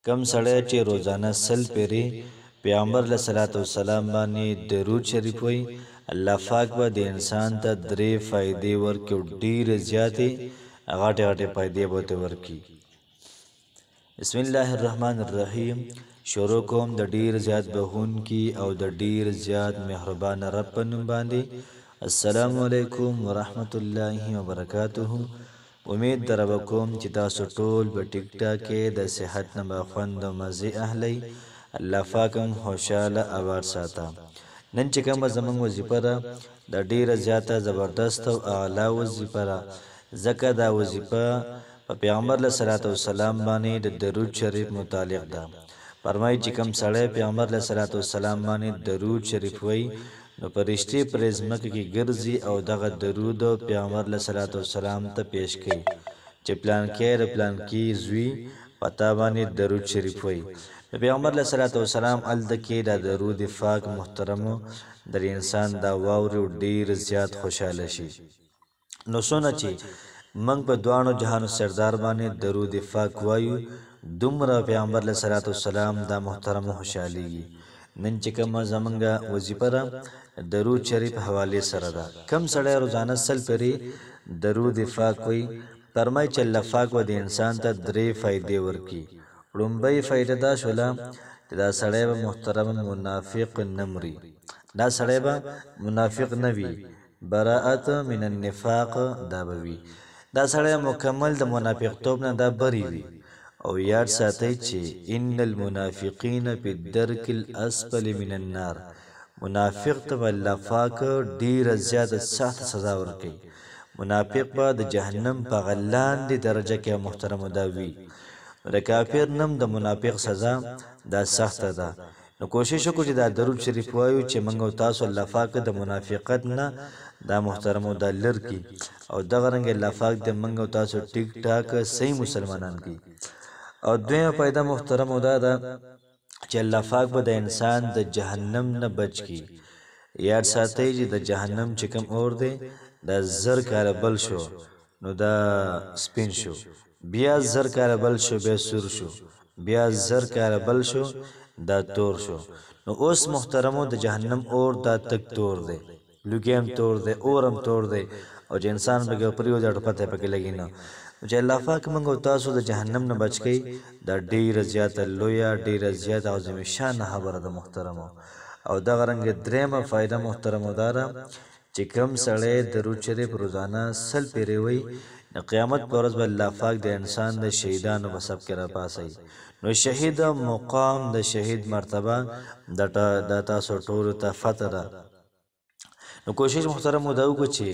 کم سړی چې روزانه سل پیری پیغمبر علیه صلوات و سلام باندې درود شریف وای الله پاک به د انسان ته درې فائدې ورکړي ډېرې زیاتې غټې غټې فائدې به ورته ورکړي. بسم الله الرحمن الرحیم. شروع کوم د ډیر زیات بخونکي او د ډیر زیات مهربان رب په نوم باندې. السلام علیکم ورحمت الله وبرکاته. امید در کوم چې تاسو ټول په ټیک ټاک کې د صحت نه خوند او مزه اهلی. الله پاکم خوشاله آباد ساته. نن چې کومه زمونږ وظیفه ده د ډیره زیاته زبردست او اعلی وظیفه ده، ځکه دا وظیفه په پیغمبر علیه صلوات و سلام باندې د درود شریف متعلق ده. فرمایي چې کوم سړی پیغمبر علیه صلوات و سلام باندې درود شریف وایي نو فرشتې پر ځمکه کې ګرځي او دغه درود پیغمبر علیه صلوات و سلام ته پیش کوي چې پلانکی د پلانکي زوی پتا باندې درود شریف وایي. پیغمبر علیه صلوات و سلام هلته کې دا درود پاک محترمو در انسان دا واوري ډېر زیات خوشحاله شي. نو څونه چې موږ په دوانو جهانو سردار باندې درود پاک وایو دومره پیغمبر علیه صلوات و سلام دا محترمو خوشحالیږي. نن چې کومه زمونږ وظیفه ده درود شریف حواله سره ده. کم سړی روزانه سل پیری درود پاک وایي فرمایي چې الله پاک به د انسان ته درې فائدې ورکړي. لومبۍ فائده دا شوله چې دا سړی به محترم منافق نه مري، دا سړی به منافق نه وي، براءت من النفاق دا به وي، دا سړی مکمل د منافقتوب نه دا بری وي. او یاد ساتئ چې ان المنافقین فی الدرک الاسفل من النار، منافق ته الله پاک ډیره زیاته سخت سزا ورکوي. منافق به د جهنم په غلاندې درجه کې محترم دا وي. د کافر نم د منافق سزا دا سخته ده. نو کوشش وکړو چې دا درود شریف وایو چې موږ او تاسو الله پاک د منافقت نه دا محترمو دا لر کی او دغه رنګ الله پاک د موږ او تاسو ټیک ټاک صحیح مسلمانان کی. او دویمه پیدا محترم دا ده چې الله پاک به د انسان د جهنم نه بچ کی. یاد ساتئ چې د جهنم چې کوم اور دی دا زر کاله بل شو نو دا سپین شو، بیا زر کاله بل شو بیا سور شو، بیا زر کاله بل شو دا تور شو. نو اوس محترمو د جهنم اور دا تک تور دی، لوګیم تور دی، اورم تور دی او چې انسان بګه پریو دا پته پکې لګی نه. چې الله پاک موږ او تاسو د جهنم نه بچ کی دا ډیره زیاته لویا ډیره زیاته عظیم شان خبره ده محترمو. او دغه رنګ درېمه فائده محترمو داره چې کوم سړی درود شریف روزانه سل پیری وي د قیامت پر ورځ به الله پاک د انسان د شهیدانو په سب کې راپاسي. نو شهید مقام د شهید مرتبه د تاسو ټول ته فتح ده. نو کوشش محترم ودا وکړو چې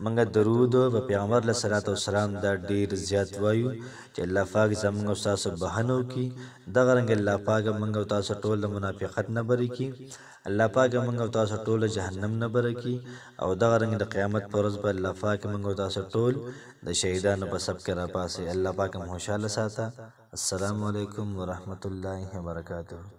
منګه درود په پیغمبر علیه صلوات و سلام دا ډیر زیات وایو چې الله پاک زموږ او تاسو بهانو کی. دغه رنګ الله پاک موږ او تاسو ټول د منافقت نه بری کی، الله پاک موږ او تاسو ټول جهنم نه بری کی. او دغه رنګ د قیامت پر ورځ به الله پاک موږ او تاسو ټول د شهیدانو په سب کې راپاسي. الله پاک مو خوشاله ساته. السلام علیکم ورحمت الله وبرکاته.